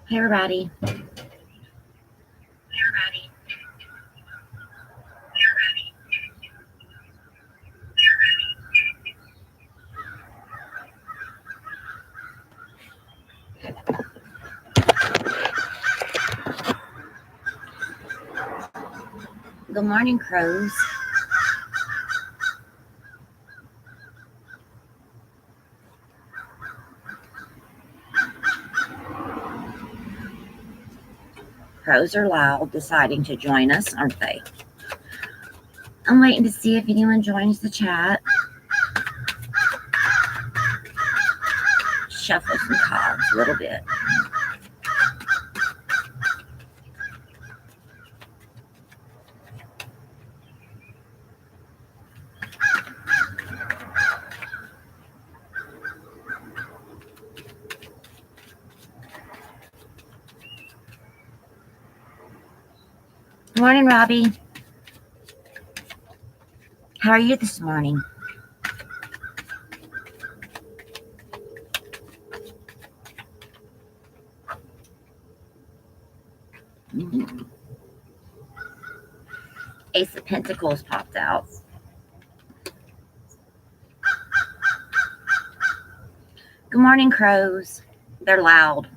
Hey, everybody. Good morning, crows. Crows are loud, deciding to join us, aren't they? I'm waiting to see if anyone joins the chat. Shuffle some cards a little bit. Good morning, Robbie. How are you this morning? Ace of Pentacles popped out. Good morning, crows. They're loud.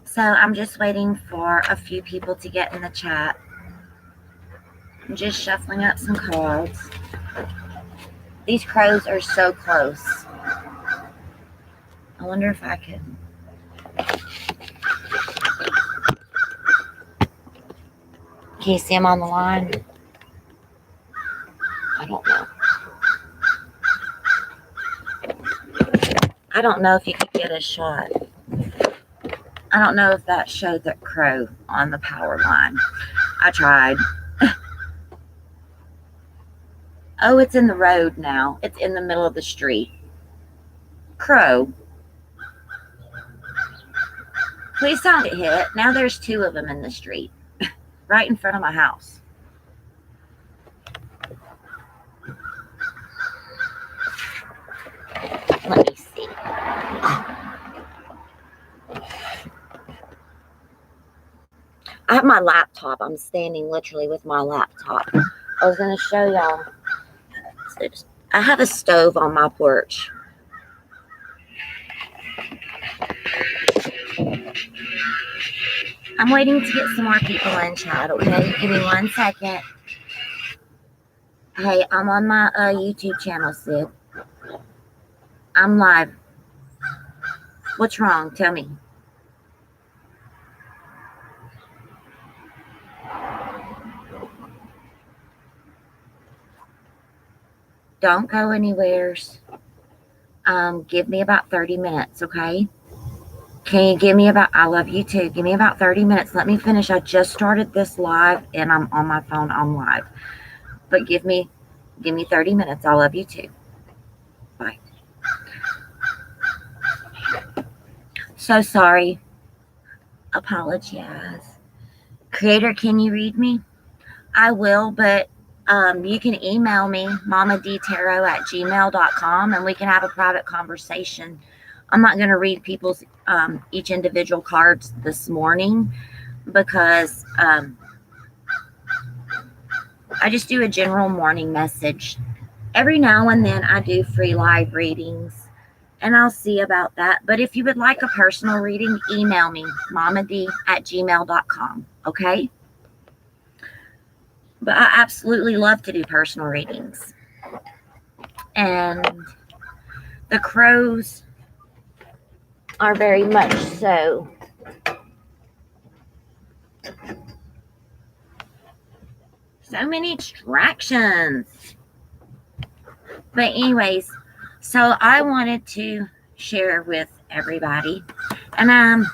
So I'm just waiting for a few people to get in the chat. I'm just shuffling up some cards. These crows are so close. I wonder if I could. Can you see them on the line? I don't know. I don't know if you could get a shot. I don't know if that showed that crow on the power line. I tried. Oh, it's in the road now. It's in the middle of the street. Crow. Please don't get hit. Now there's two of them in the street. Right in front of my house. Let me see. I have my laptop. I'm standing literally with my laptop. I was going to show y'all. I have a stove on my porch. I'm waiting to get some more people in chat, okay? Give me 1 second. Hey, I'm on my YouTube channel, Sid. I'm live. What's wrong? Tell me. Don't go anywhere. Give me about 30 minutes, okay? Can you give me about, I love you too. Give me about 30 minutes. Let me finish. I just started this live and I'm on my phone. I'm live. But give me 30 minutes. I love you too. Bye. So sorry. Apologize. Creator, can you read me? I will, but you can email me, mamadtarot@gmail.com, and we can have a private conversation. I'm not going to read people's each individual cards this morning because I just do a general morning message. Every now and then I do free live readings, and I'll see about that. But if you would like a personal reading, email me, mamad@gmail.com, okay? But I absolutely love to do personal readings. And the crows are very much so. So many distractions. But anyways, so I wanted to share with everybody. And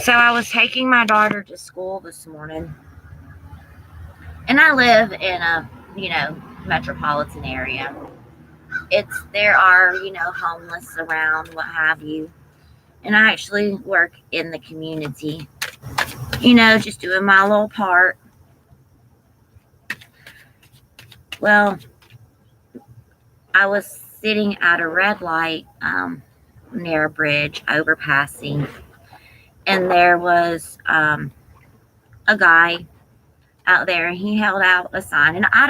so I was taking my daughter to school this morning. And I live in a, metropolitan area. There are, homeless around, what have you. And I actually work in the community, just doing my little part. Well, I was sitting at a red light near a bridge overpassing, and there was a guy out there, and he held out a sign, and I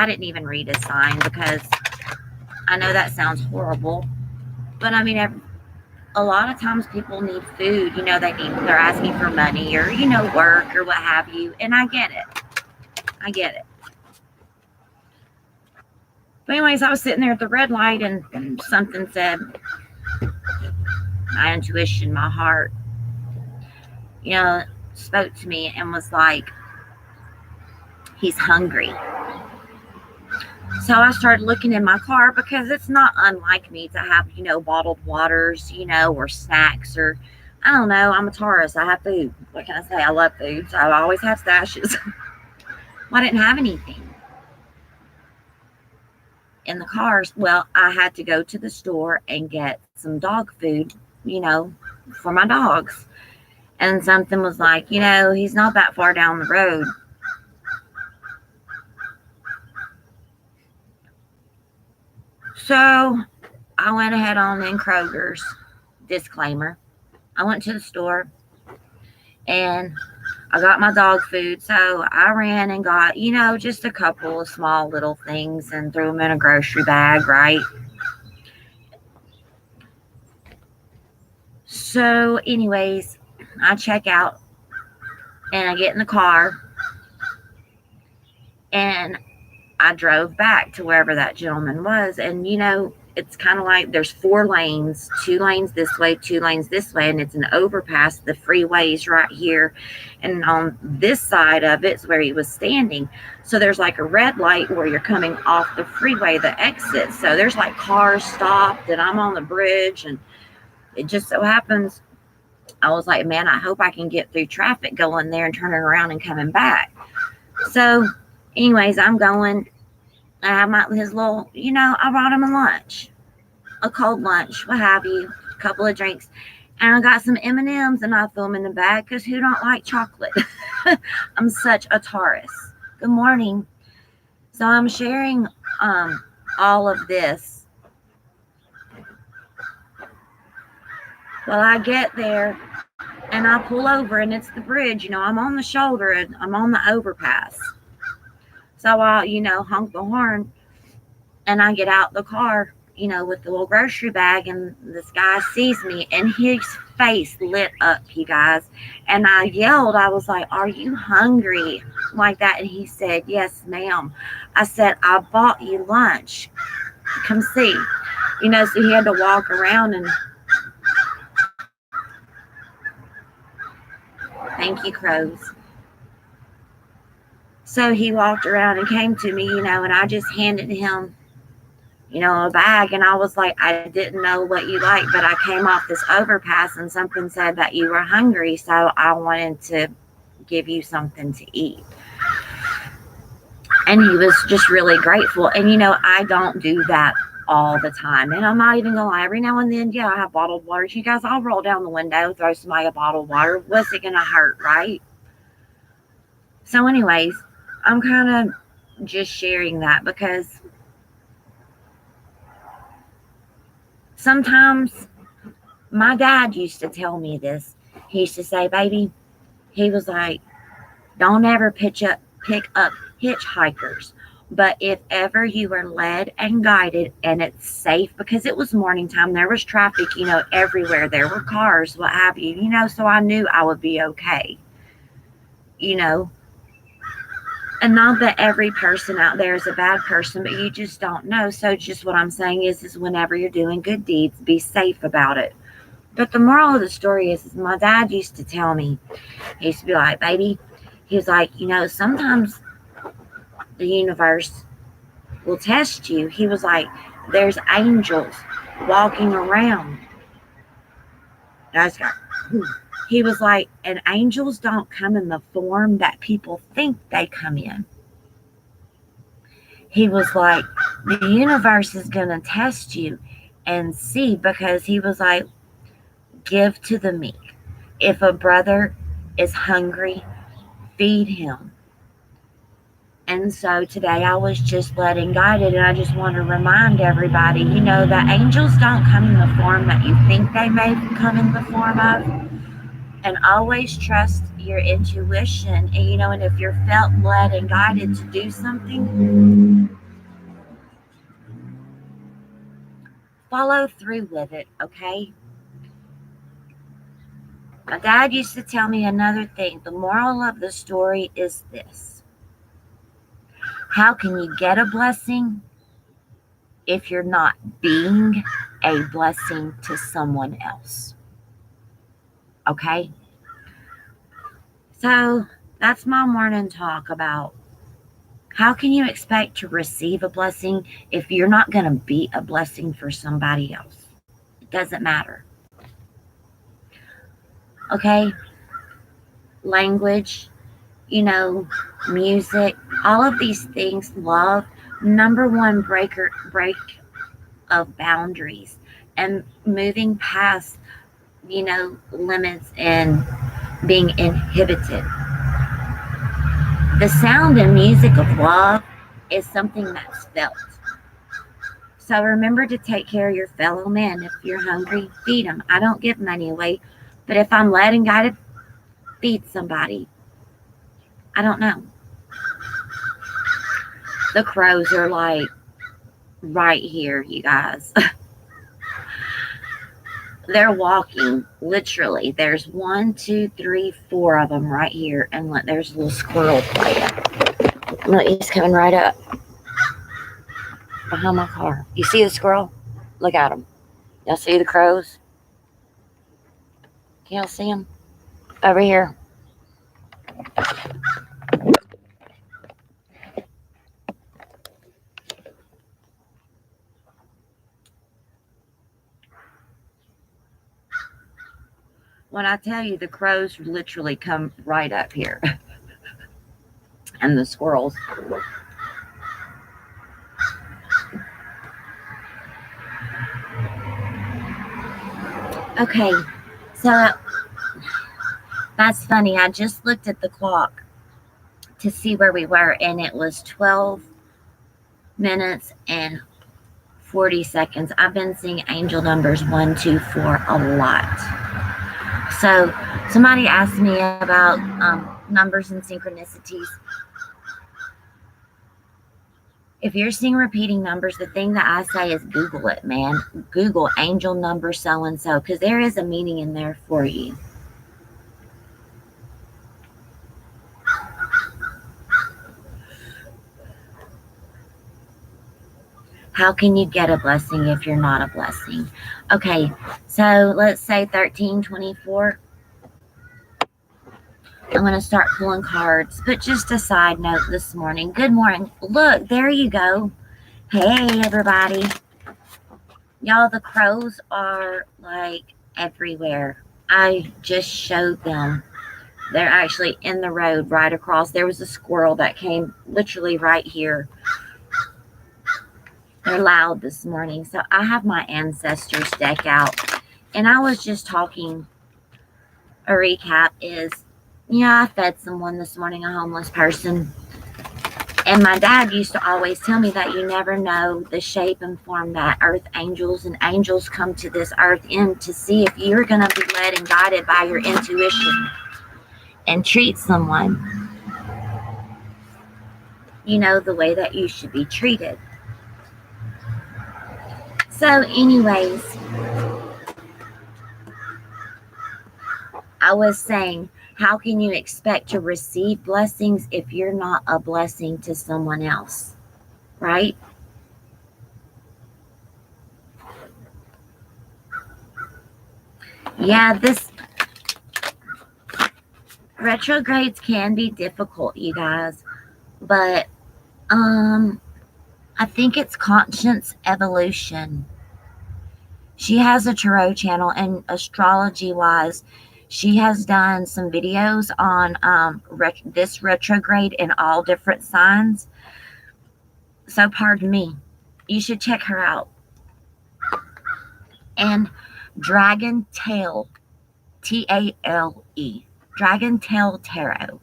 didn't even read his sign because I know that sounds horrible, but I mean, a lot of times people need food. They're asking for money or work or what have you, and I get it. I get it. But anyways, I was sitting there at the red light, and something said, my intuition, my heart, spoke to me and was like, he's hungry. So I started looking in my car because it's not unlike me to have, bottled waters, or snacks, or I don't know. I'm a Taurus. I have food. What can I say? I love food. So I always have stashes. Well, I didn't have anything in the cars. Well, I had to go to the store and get some dog food, for my dogs. And something was like, he's not that far down the road. So I went ahead on in Kroger's. Disclaimer. I went to the store and I got my dog food. So I ran and got, just a couple of small little things and threw them in a grocery bag, right? So anyways, I check out and I get in the car and I drove back to wherever that gentleman was. And, it's kind of like there's 4 lanes, 2 lanes this way, 2 lanes this way, and it's an overpass. The freeway's right here. And on this side of it's where he was standing. So there's like a red light where you're coming off the freeway, the exit. So there's like cars stopped and I'm on the bridge. And it just so happens, I was like, man, I hope I can get through traffic going there and turning around and coming back. So anyways, I'm going. I have his little, I brought him a lunch, a cold lunch, what have you, a couple of drinks. And I got some M&Ms and I threw them in the bag because who don't like chocolate? I'm such a Taurus. Good morning. So I'm sharing all of this. Well, I get there and I pull over and it's the bridge. I'm on the shoulder and I'm on the overpass. So I, honk the horn and I get out the car, with the little grocery bag, and this guy sees me and his face lit up, you guys. And I yelled, I was like, are you hungry? Like that. And he said, yes, ma'am. I said, I bought you lunch. Come see. So he had to walk around and thank you, crows. So he walked around and came to me, and I just handed him, a bag. And I was like, I didn't know what you like, but I came off this overpass and something said that you were hungry. So I wanted to give you something to eat. And he was just really grateful. And, I don't do that all the time. And I'm not even going to lie. Every now and then, yeah, I have bottled waters. You guys, I'll roll down the window, throw somebody a bottled water. What's it going to hurt, right? So anyways, I'm kind of just sharing that because sometimes my dad used to tell me this. He used to say, baby, he was like, don't ever pick up hitchhikers. But if ever you were led and guided and it's safe, because it was morning time, there was traffic, everywhere. There were cars, what have you, so I knew I would be okay, And not that every person out there is a bad person, but you just don't know. So just what I'm saying is whenever you're doing good deeds, be safe about it. But the moral of the story is my dad used to tell me, he used to be like, baby, he was like, sometimes the universe will test you. He was like, there's angels walking around. He was like, and angels don't come in the form that people think they come in. He was like, the universe is going to test you and see, because he was like, give to the meek. If a brother is hungry, feed him. And so today I was just led and guided, and I just want to remind everybody, that angels don't come in the form that you think they may come in the form of. And always trust your intuition. And if you're felt led and guided to do something, follow through with it, okay? My dad used to tell me another thing. The moral of the story is this: how can you get a blessing if you're not being a blessing to someone else? Okay? So that's my morning talk about how can you expect to receive a blessing if you're not going to be a blessing for somebody else? It doesn't matter. Okay? Language, music, all of these things, love, number one break of boundaries and moving past, limits and being inhibited. The sound and music of love is something that's felt. So remember to take care of your fellow man. If you're hungry, feed them. I don't give money away, but if I'm led and guided, feed somebody. I don't know. The crows are like right here, you guys. They're walking, literally. There's 1, 2, 3, 4 of them right here, and look, there's a little squirrel playing. Look, he's coming right up behind my car. You see the squirrel? Look at him. Y'all see the crows? Can y'all see them? Over here. When I tell you, the crows literally come right up here. And the squirrels. Okay, so that's funny. I just looked at the clock to see where we were, and it was 12 minutes and 40 seconds. I've been seeing angel numbers 1, 2, 4 a lot. So somebody asked me about numbers and synchronicities. If you're seeing repeating numbers, the thing that I say is Google it, man. Google angel number so-and-so, because there is a meaning in there for you. How can you get a blessing if you're not a blessing? Okay, so let's say 1324. I'm going to start pulling cards, but just a side note this morning. Good morning. Look, there you go. Hey, everybody. Y'all, the crows are like everywhere. I just showed them. They're actually in the road right across. There was a squirrel that came literally right here. They're loud this morning. So I have my ancestors deck out. And I was just talking, a recap is, I fed someone this morning, a homeless person. And my dad used to always tell me that you never know the shape and form that earth angels and angels come to this earth in to see if you're going to be led and guided by your intuition and treat someone, the way that you should be treated. So anyways, I was saying, how can you expect to receive blessings if you're not a blessing to someone else, right? Yeah, this retrogrades can be difficult, you guys, but I think it's conscience evolution. She has a tarot channel, and astrology wise, she has done some videos on this retrograde in all different signs. So pardon me, you should check her out. And Dragon Tale, Tale. Dragon Tail Tarot.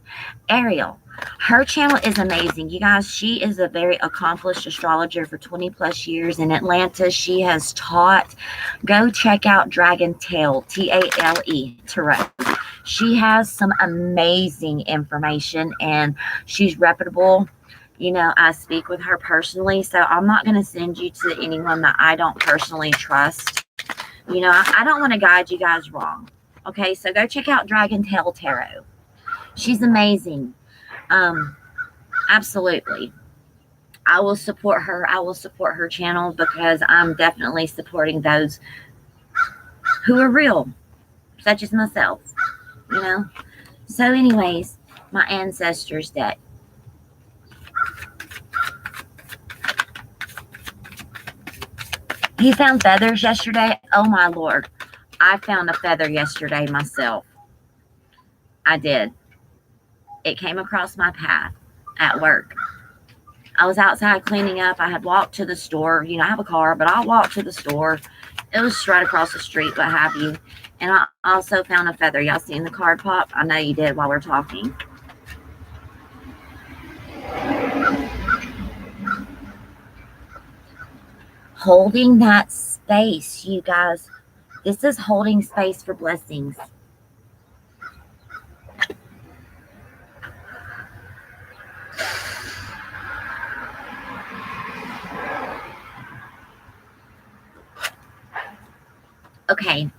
Ariel. Her channel is amazing. You guys, she is a very accomplished astrologer for 20 plus years in Atlanta. She has taught. Go check out Dragon Tail, Tale, Tarot. She has some amazing information and she's reputable. You know, I speak with her personally, so I'm not going to send you to anyone that I don't personally trust. You know, I don't want to guide you guys wrong. Okay, so go check out Dragon Tail Tarot. She's amazing. Absolutely. I will support her. I will support her channel because I'm definitely supporting those who are real, such as myself, you know. So anyways, my ancestors' deck. You found feathers yesterday? Oh my Lord. I found a feather yesterday myself. I did. It came across my path at work. I was outside cleaning up. I had walked to the store. You know, I have a car, but I walked to the store. It was right across the street, what have you. And I also found a feather. Y'all seen the card pop? I know you did while we're talking. Holding that space, you guys. This is holding space for blessings. Okay.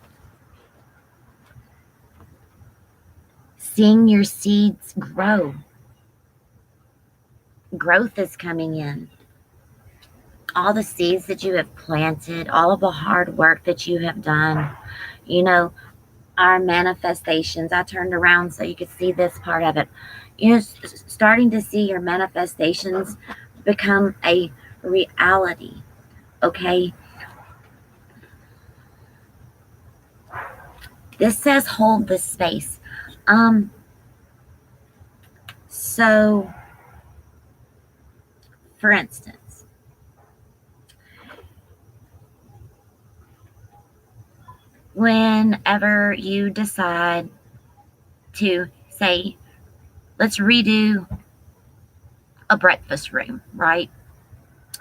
Seeing your seeds grow. Growth is coming in. All the seeds that you have planted, all of the hard work that you have done, you know, our manifestations. I turned around so you could see this part of it. You know, starting to see your manifestations become a reality. Okay. This says hold the space. So, for instance, whenever you decide to say, let's redo a breakfast room, right?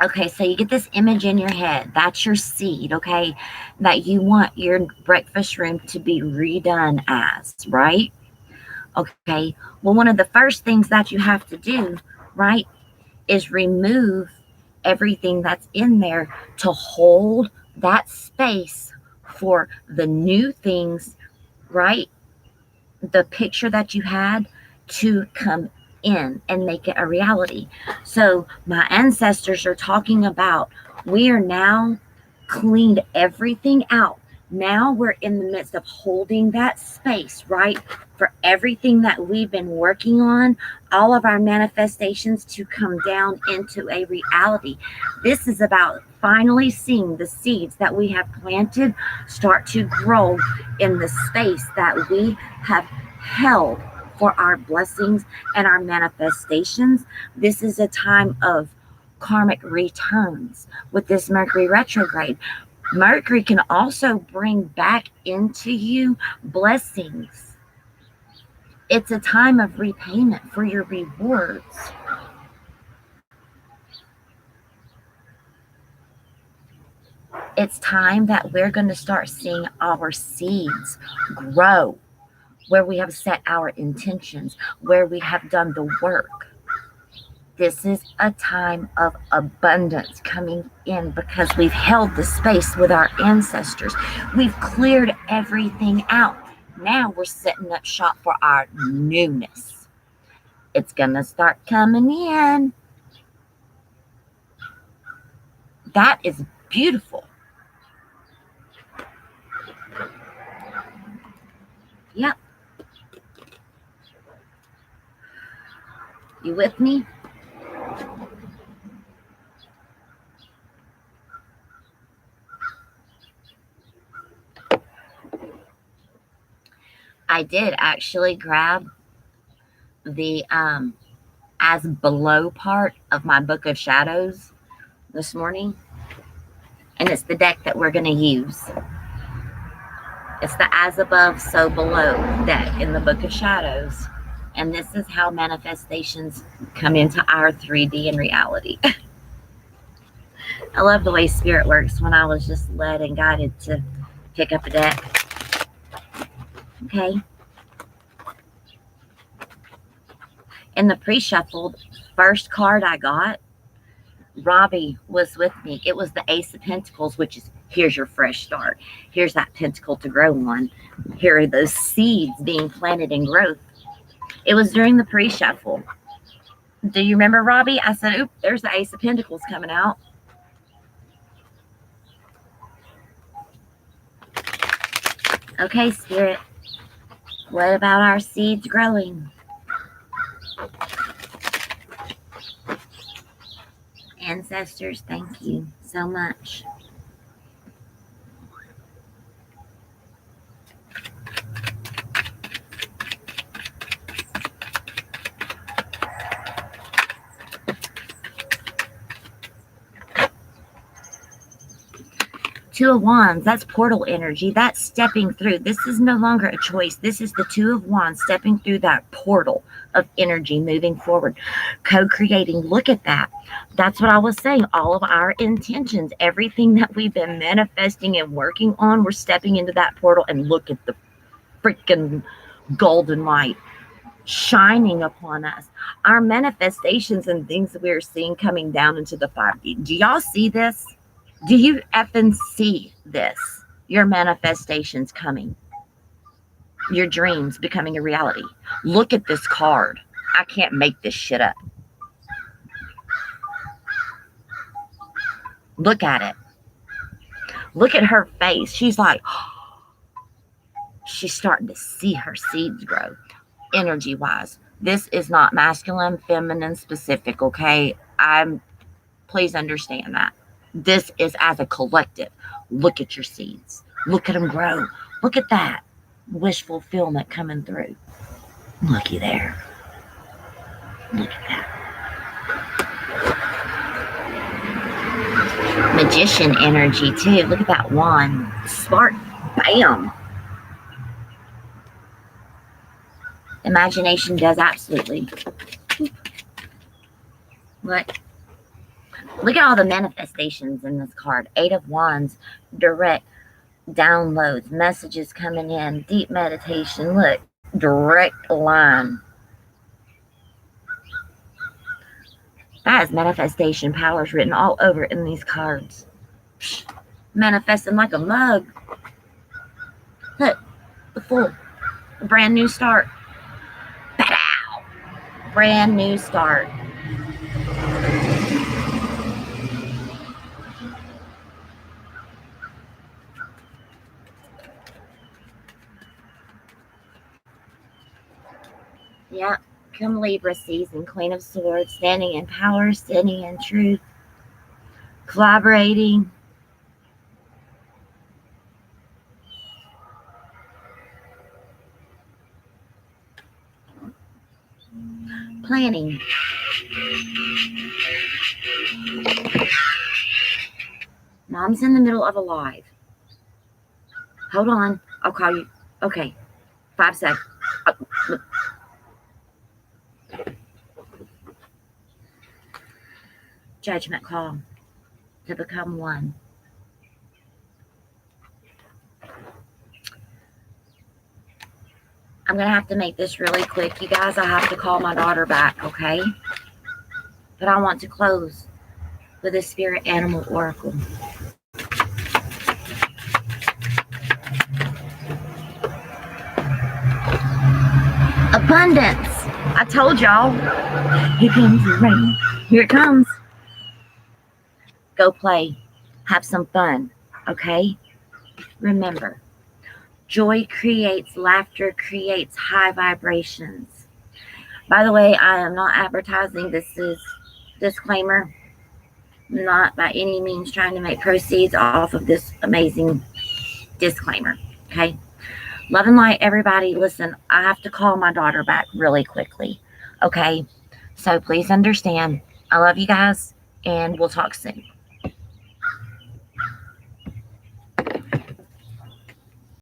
Okay, so you get this image in your head. That's your seed, okay? That you want your breakfast room to be redone as, right? Okay, well, one of the first things that you have to do, right, is remove everything that's in there to hold that space for the new things, right? The picture that you had to come in and make it a reality. So my ancestors are talking about we are now cleaned everything out. Now we're in the midst of holding that space, right? For everything that we've been working on, all of our manifestations to come down into a reality. This is about finally seeing the seeds that we have planted start to grow in the space that we have held for our blessings and our manifestations. This is a time of karmic returns with this Mercury retrograde. Mercury can also bring back into you blessings. It's a time of repayment for your rewards. It's time that we're going to start seeing our seeds grow, where we have set our intentions, where we have done the work. This is a time of abundance coming in because we've held the space with our ancestors. We've cleared everything out. Now we're setting up shop for our newness. It's going to start coming in. That is beautiful. Yep. You with me? I did actually grab the as below part of my Book of Shadows this morning, and it's the deck that we're going to use. It's the as above, so below deck in the Book of Shadows. And this is how manifestations come into our 3D in reality. I love the way spirit works when I was just led and guided to pick up a deck. Okay. In the pre-shuffled, first card I got, Robbie was with me. It was the Ace of Pentacles, which is here's your fresh start. Here's that pentacle to grow on. Here are those seeds being planted in growth. It was during the pre-shuffle. Do you remember, Robbie? I said, oop, there's the Ace of Pentacles coming out. Okay, Spirit. What about our seeds growing? Ancestors, thank you so much. Two of Wands, that's portal energy. That's stepping through. This is no longer a choice. This is the Two of Wands stepping through that portal of energy, moving forward, co-creating. Look at that. That's what I was saying. All of our intentions, everything that we've been manifesting and working on, we're stepping into that portal, and look at the freaking golden light shining upon us. Our manifestations and things that we're seeing coming down into the 5D. Do y'all see this? Do you effing see this? Your manifestations coming. Your dreams becoming a reality. Look at this card. I can't make this shit up. Look at it. Look at her face. She's like, she's starting to see her seeds grow. Energy-wise. This is not masculine, feminine specific, okay? Please understand that. This is as a collective. Look at your seeds. Look at them grow. Look at that. Wish fulfillment coming through. Looky there. Look at that. Magician energy too. Look at that wand. Spark. Bam. Imagination does absolutely. What? Look at all the manifestations in this card. Eight of Wands, direct downloads, messages coming in, deep meditation. Look, direct line. That is manifestation powers written all over in these cards. Manifesting like a mug. Look, the Fool. A brand new start. Pow! Brand new start. Yeah, come Libra season, Queen of Swords, standing in power, standing in truth, collaborating. Planning. Mom's in the middle of a live. Hold on, I'll call you. Okay, 5 seconds. Judgment call to become one. I'm going to have to make this really quick. You guys, I have to call my daughter back, okay? But I want to close with a spirit animal oracle. Abundance. I told y'all. Here comes the rain. Here it comes. Go play. Have some fun. Okay? Remember, joy creates, laughter creates high vibrations. By the way, I am not advertising. This is disclaimer. Not by any means trying to make proceeds off of this amazing disclaimer. Okay? Love and light, everybody. Listen, I have to call my daughter back really quickly. Okay? So please understand. I love you guys, and we'll talk soon.